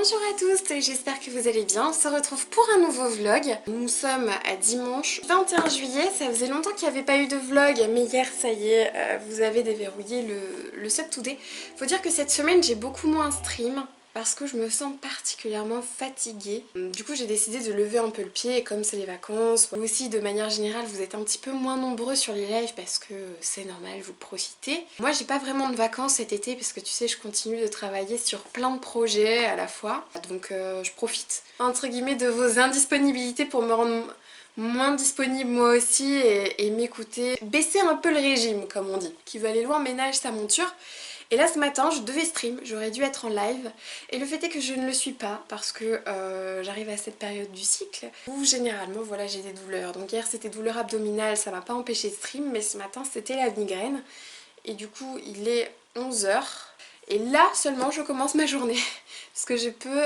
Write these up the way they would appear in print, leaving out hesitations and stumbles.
Bonjour à tous, j'espère que vous allez bien. On se retrouve pour un nouveau vlog. Nous sommes à dimanche 21 juillet, ça faisait longtemps qu'il n'y avait pas eu de vlog, mais hier ça y est, vous avez déverrouillé le Sub Today. Faut dire que cette semaine j'ai beaucoup moins stream parce que je me sens particulièrement fatiguée. Du coup j'ai décidé de lever un peu le pied et comme c'est les vacances, vous aussi de manière générale vous êtes un petit peu moins nombreux sur les lives parce que c'est normal, vous profitez. Moi j'ai pas vraiment de vacances cet été parce que tu sais je continue de travailler sur plein de projets à la fois. Donc je profite entre guillemets de vos indisponibilités pour me rendre moins disponible moi aussi et m'écouter. Baisser un peu le régime comme on dit. Qui veut aller loin ménage sa monture. Et là ce matin je devais stream, j'aurais dû être en live et le fait est que je ne le suis pas parce que j'arrive à cette période du cycle où généralement voilà j'ai des douleurs. Donc hier c'était douleur abdominale, ça m'a pas empêché de stream mais ce matin c'était la migraine et du coup il est 11 h et là seulement je commence ma journée parce que je peux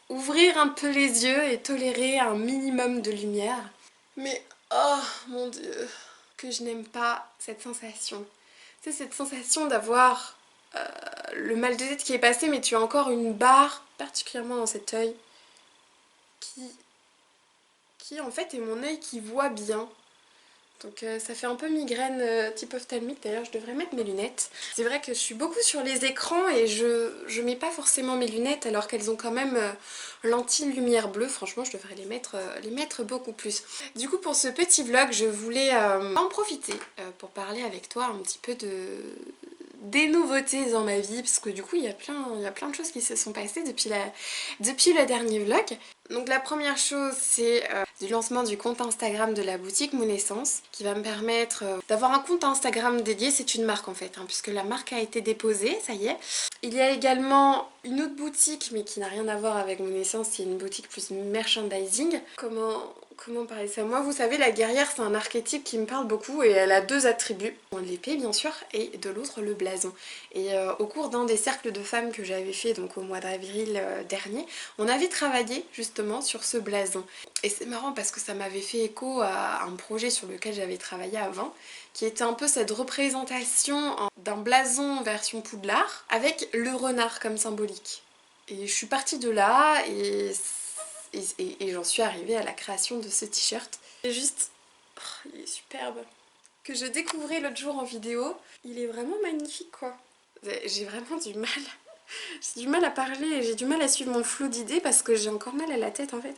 ouvrir un peu les yeux et tolérer un minimum de lumière. Mais oh mon dieu que je n'aime pas cette sensation. C'est cette sensation d'avoir le mal de tête qui est passé mais tu as encore une barre, particulièrement dans cet œil, qui en fait est mon œil qui voit bien. Donc ça fait un peu migraine type ophtalmique, d'ailleurs je devrais mettre mes lunettes. C'est vrai que je suis beaucoup sur les écrans et je mets pas forcément mes lunettes alors qu'elles ont quand même lentilles lumière bleue. Franchement je devrais les mettre beaucoup plus. Du coup pour ce petit vlog je voulais en profiter pour parler avec toi un petit peu des nouveautés dans ma vie parce que du coup il y a plein de choses qui se sont passées depuis le dernier vlog. Donc la première chose c'est du lancement du compte Instagram de la boutique Moon Essence qui va me permettre d'avoir un compte Instagram dédié. C'est une marque en fait puisque la marque a été déposée, ça y est. Il y a également une autre boutique mais qui n'a rien à voir avec Moon Essence, c'est une boutique plus merchandising. Comment parler ça? Moi vous savez la guerrière c'est un archétype qui me parle beaucoup et elle a deux attributs. L'épée bien sûr et de l'autre le blason. Et au cours d'un des cercles de femmes que j'avais fait donc au mois d'avril dernier, on avait travaillé justement sur ce blason. Et c'est marrant parce que ça m'avait fait écho à un projet sur lequel j'avais travaillé avant qui était un peu cette représentation d'un blason version Poudlard avec le renard comme symbolique. Et je suis partie de là et j'en suis arrivée à la création de ce t-shirt. C'est juste... oh, il est superbe. Que je découvrais l'autre jour en vidéo. Il est vraiment magnifique quoi. J'ai vraiment du mal. J'ai du mal à parler et j'ai du mal à suivre mon flot d'idées parce que j'ai encore mal à la tête en fait.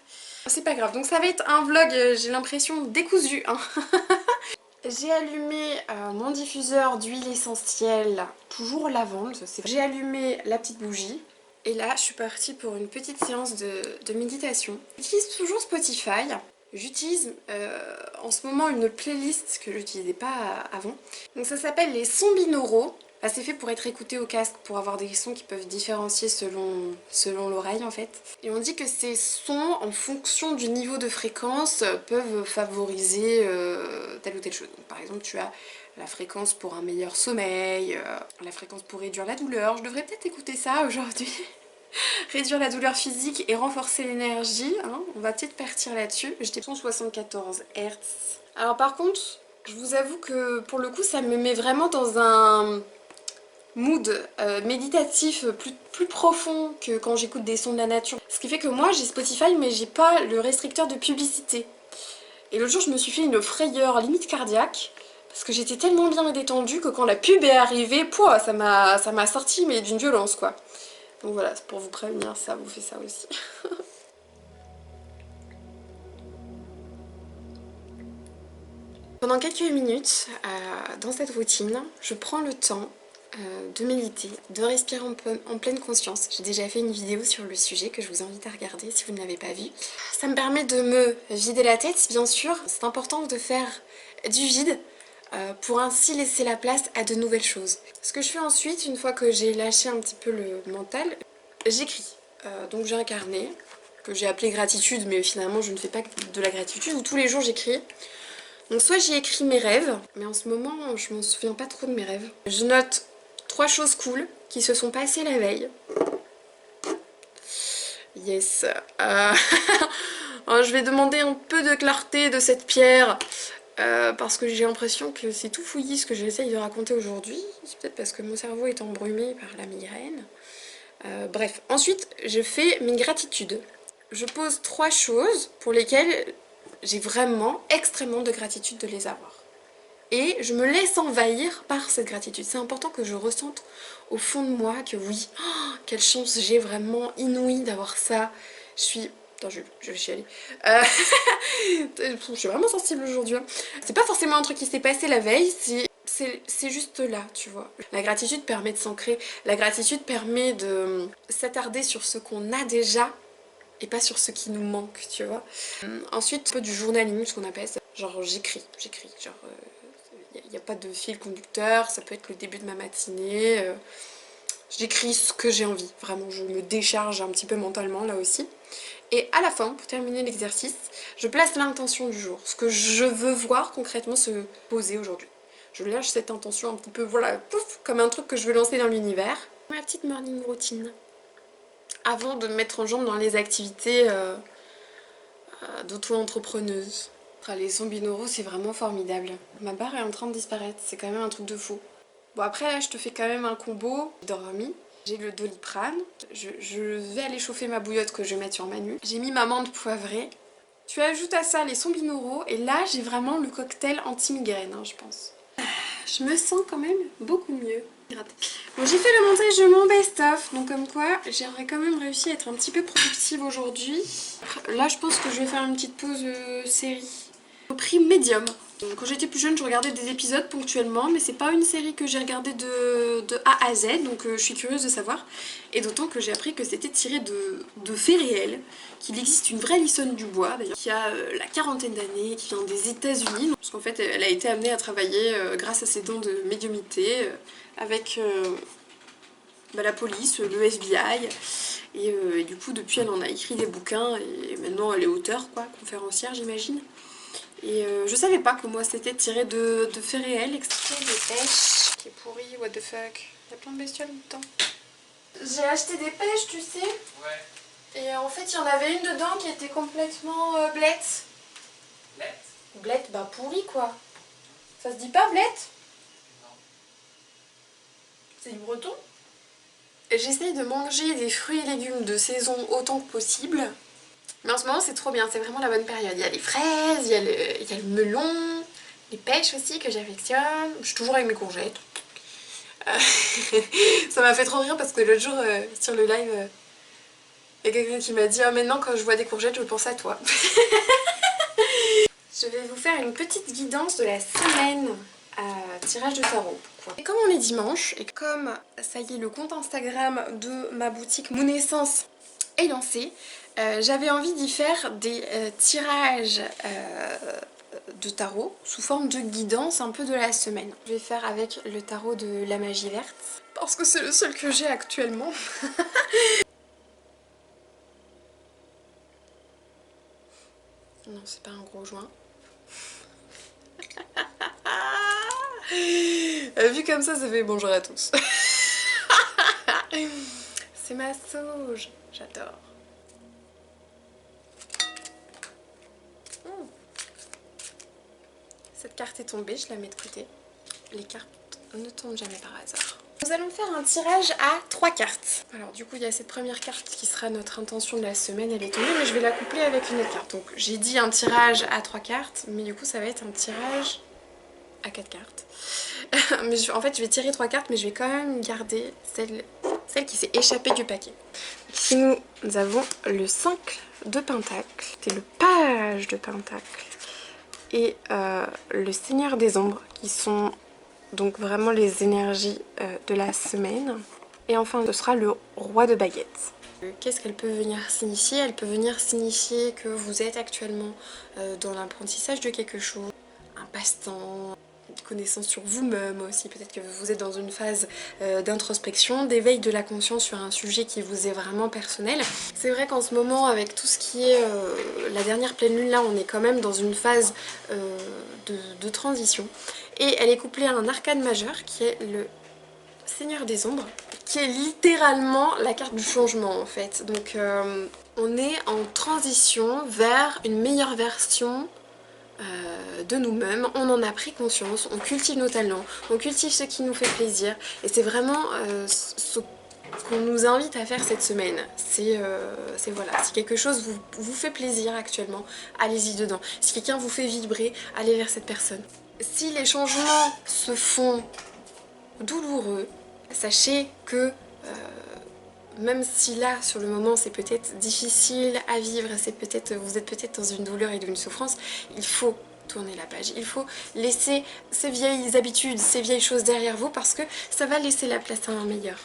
C'est pas grave, donc ça va être un vlog, j'ai l'impression décousu. J'ai allumé mon diffuseur d'huile essentielle, toujours lavande. J'ai allumé la petite bougie. Et là, je suis partie pour une petite séance de méditation. J'utilise toujours Spotify. J'utilise en ce moment une playlist que je n'utilisais pas avant. Donc ça s'appelle les sons binauraux. C'est fait pour être écouté au casque, pour avoir des sons qui peuvent différencier selon l'oreille en fait. Et on dit que ces sons, en fonction du niveau de fréquence, peuvent favoriser telle ou telle chose. Donc, par exemple, tu as la fréquence pour un meilleur sommeil, la fréquence pour réduire la douleur. Je devrais peut-être écouter ça aujourd'hui. Réduire la douleur physique et renforcer l'énergie, on va peut-être partir là-dessus. J'étais 174 Hz. Alors par contre, je vous avoue que pour le coup ça me met vraiment dans un mood méditatif plus profond que quand j'écoute des sons de la nature. Ce qui fait que moi j'ai Spotify mais j'ai pas le restricteur de publicité. Et l'autre jour je me suis fait une frayeur limite cardiaque parce que j'étais tellement bien détendue que quand la pub est arrivée, pouah, ça m'a sorti mais d'une violence quoi. Donc voilà, c'est pour vous prévenir, ça vous fait ça aussi. Pendant quelques minutes, dans cette routine, je prends le temps de méditer, de respirer en pleine conscience. J'ai déjà fait une vidéo sur le sujet que je vous invite à regarder si vous ne l'avez pas vue. Ça me permet de me vider la tête, bien sûr. C'est important de faire du vide pour ainsi laisser la place à de nouvelles choses. Ce que je fais ensuite, une fois que j'ai lâché un petit peu le mental, j'écris. Donc j'ai un carnet que j'ai appelé gratitude, mais finalement je ne fais pas de la gratitude, où tous les jours j'écris. Donc soit j'y écris mes rêves, mais en ce moment je m'en souviens pas trop de mes rêves. Je note 3 choses cool qui se sont passées la veille. Yes. Je vais demander un peu de clarté de cette pierre. Parce que j'ai l'impression que c'est tout fouillis ce que j'essaye de raconter aujourd'hui. C'est peut-être parce que mon cerveau est embrumé par la migraine. Bref, ensuite je fais mes gratitudes. Je pose 3 choses pour lesquelles j'ai vraiment extrêmement de gratitude de les avoir. Et je me laisse envahir par cette gratitude. C'est important que je ressente au fond de moi que oui, oh, quelle chance j'ai vraiment inouïe d'avoir ça. Je suis... Attends, je vais chialer. Je suis vraiment sensible aujourd'hui. Hein. C'est pas forcément un truc qui s'est passé la veille, c'est juste là, tu vois. La gratitude permet de s'ancrer, la gratitude permet de s'attarder sur ce qu'on a déjà et pas sur ce qui nous manque, tu vois. Ensuite, un peu du journaling, ce qu'on appelle ça. Genre j'écris, genre... Il n'y a pas de fil conducteur, ça peut être le début de ma matinée. J'écris ce que j'ai envie, vraiment je me décharge un petit peu mentalement là aussi. Et à la fin, pour terminer l'exercice, je place l'intention du jour, ce que je veux voir concrètement se poser aujourd'hui. Je lâche cette intention un petit peu, voilà, pouf, comme un truc que je veux lancer dans l'univers. Ma petite morning routine, avant de me mettre en jambe dans les activités d'auto-entrepreneuse. Les 100 binauros, c'est vraiment formidable. Ma barre est en train de disparaître, c'est quand même un truc de fou. Bon après là, je te fais quand même un combo. J'ai dormi, j'ai le Doliprane, je vais aller chauffer ma bouillotte que je vais mettre sur ma nuque. J'ai mis ma menthe poivrée. Tu ajoutes à ça les 100 binauros et là j'ai vraiment le cocktail anti-migraine, hein, je pense. Je me sens quand même beaucoup mieux. Bon, j'ai fait le montage de mon best-of, donc comme quoi j'aurais quand même réussi à être un petit peu productive aujourd'hui. Là je pense que je vais faire une petite pause série. Au prix médium. Quand j'étais plus jeune, je regardais des épisodes ponctuellement, mais c'est pas une série que j'ai regardée de A à Z, donc je suis curieuse de savoir. Et d'autant que j'ai appris que c'était tiré de faits réels, qu'il existe une vraie Lissonne Dubois, d'ailleurs, qui a la quarantaine d'années, qui vient des États-Unis, parce qu'en fait, elle a été amenée à travailler grâce à ses dons de médiumnité avec la police, le FBI. Et du coup, depuis, elle en a écrit des bouquins, et maintenant elle est auteure, quoi, conférencière, j'imagine. Et je savais pas que moi c'était tiré de faits réels. Extrait de pêche qui est pourri, what the fuck. Il y a plein de bestioles dedans. J'ai acheté des pêches, tu sais. Ouais. Et en fait, il y en avait une dedans qui était complètement blette. Blette? Blette, bah pourri quoi. Ça se dit pas blette? Non. C'est du breton? J'essaye de manger des fruits et légumes de saison autant que possible. Mais en ce moment c'est trop bien, c'est vraiment la bonne période. Il y a les fraises, il y a le melon, les pêches aussi que j'affectionne. Je suis toujours avec mes courgettes. Ça m'a fait trop rire parce que l'autre jour sur le live, il y a quelqu'un qui m'a dit ah, maintenant quand je vois des courgettes je pense à toi. Je vais vous faire une petite guidance de la semaine tirage de tarot. Pourquoi? Et comme on est dimanche et comme ça y est le compte Instagram de ma boutique Moonessence est lancé, j'avais envie d'y faire des tirages de tarot sous forme de guidance un peu de la semaine. Je vais faire avec le tarot de la magie verte parce que c'est le seul que j'ai actuellement. Non, c'est pas un gros joint. Vu comme ça fait bonjour à tous. C'est ma sauge, j'adore. Cette carte est tombée, je la mets de côté. Les cartes ne tombent jamais par hasard. Nous allons faire un tirage à 3 cartes. Alors du coup il y a cette première carte qui sera notre intention de la semaine, elle est tombée, mais je vais la coupler avec une autre carte. Donc j'ai dit un tirage à 3 cartes, mais du coup ça va être un tirage à 4 cartes. Mais en fait je vais tirer 3 cartes, mais je vais quand même garder celle qui s'est échappée du paquet. Ici nous avons le 5 de pentacle, c'est le page de pentacle. Et le Seigneur des Ombres, qui sont donc vraiment les énergies de la semaine. Et enfin, ce sera le Roi de baguettes. Qu'est-ce qu'elle peut venir signifier? Elle peut venir signifier que vous êtes actuellement dans l'apprentissage de quelque chose, un passe-temps, une connaissance sur vous-même aussi. Peut-être que vous êtes dans une phase d'introspection, d'éveil de la conscience sur un sujet qui vous est vraiment personnel. C'est vrai qu'en ce moment, avec tout ce qui est la dernière pleine lune, là, on est quand même dans une phase de transition. Et elle est couplée à un arcane majeur qui est le Seigneur des Ombres, qui est littéralement la carte du changement en fait. Donc on est en transition vers une meilleure version de nous-mêmes, on en a pris conscience, on cultive nos talents, on cultive ce qui nous fait plaisir et c'est vraiment Ce qu'on nous invite à faire cette semaine, c'est voilà, si quelque chose vous fait plaisir actuellement, allez-y dedans. Si quelqu'un vous fait vibrer, allez vers cette personne. Si les changements se font douloureux, sachez que même si là, sur le moment, c'est peut-être difficile à vivre, vous êtes peut-être dans une douleur et d'une souffrance, il faut tourner la page. Il faut laisser ces vieilles habitudes, ces vieilles choses derrière vous parce que ça va laisser la place à un meilleur.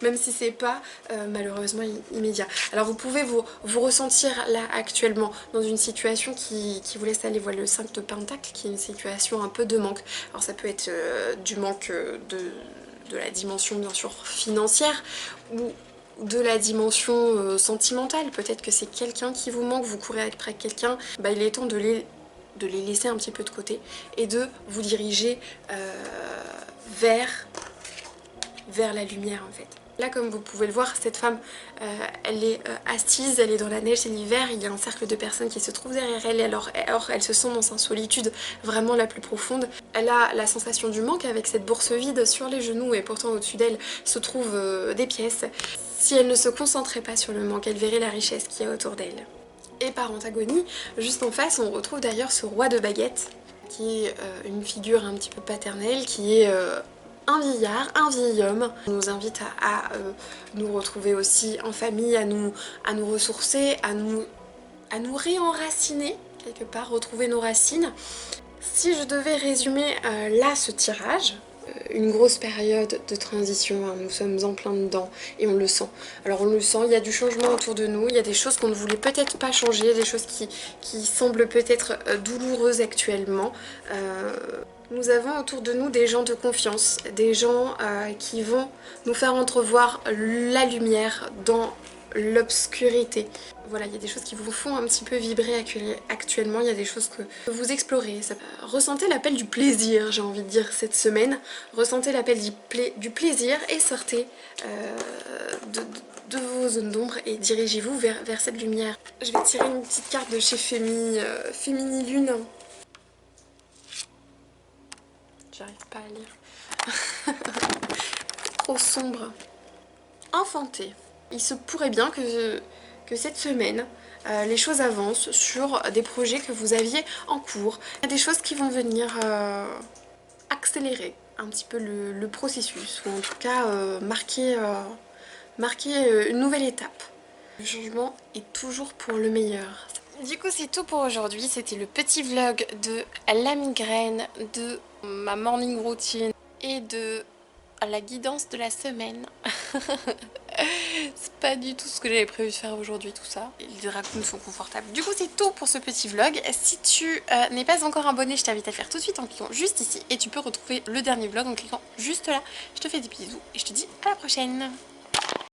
Même si c'est pas malheureusement immédiat. Alors vous pouvez vous ressentir là actuellement dans une situation qui vous laisse aller voir le 5 de Pentacle, qui est une situation un peu de manque. Alors ça peut être du manque de la dimension bien sûr financière ou de la dimension sentimentale. Peut-être que c'est quelqu'un qui vous manque, vous courez après quelqu'un, bah, il est temps de les laisser un petit peu de côté et de vous diriger vers la lumière en fait. Là comme vous pouvez le voir, cette femme elle est assise, elle est dans la neige, c'est l'hiver, il y a un cercle de personnes qui se trouvent derrière elle, alors elle se sent dans sa solitude vraiment la plus profonde. Elle a la sensation du manque avec cette bourse vide sur les genoux et pourtant au-dessus d'elle se trouvent des pièces. Si elle ne se concentrait pas sur le manque, elle verrait la richesse qu'il y a autour d'elle. Et par antagonie, juste en face, on retrouve d'ailleurs ce roi de baguette, qui est une figure un petit peu paternelle, qui est un vieillard, un vieil homme. On nous invite à nous retrouver aussi en famille, à nous ressourcer, à nous réenraciner quelque part, retrouver nos racines. Si je devais résumer là ce tirage, une grosse période de transition, hein, nous sommes en plein dedans et on le sent. Alors on le sent, il y a du changement autour de nous, il y a des choses qu'on ne voulait peut-être pas changer, des choses qui semblent peut-être douloureuses actuellement. Nous avons autour de nous des gens de confiance, des gens qui vont nous faire entrevoir la lumière dans l'obscurité. Voilà, il y a des choses qui vous font un petit peu vibrer actuellement, il y a des choses que vous explorez. Ressentez l'appel du plaisir, j'ai envie de dire, cette semaine. Ressentez l'appel du plaisir et sortez de vos zones d'ombre et dirigez-vous vers cette lumière. Je vais tirer une petite carte de chez Fémini Lune. J'arrive pas à lire. Trop sombre. Enfanté. Il se pourrait bien que cette semaine, les choses avancent sur des projets que vous aviez en cours. Il y a des choses qui vont venir accélérer un petit peu le processus, ou en tout cas marquer une nouvelle étape. Le changement est toujours pour le meilleur. Du coup c'est tout pour aujourd'hui, c'était le petit vlog de la migraine, de ma morning routine et de la guidance de la semaine. C'est pas du tout ce que j'avais prévu de faire aujourd'hui, tout ça. Les raccoons sont confortables. Du coup c'est tout pour ce petit vlog. Si tu n'es pas encore abonné, je t'invite à le faire tout de suite en cliquant juste ici. Et tu peux retrouver le dernier vlog en cliquant juste là. Je te fais des bisous et je te dis à la prochaine.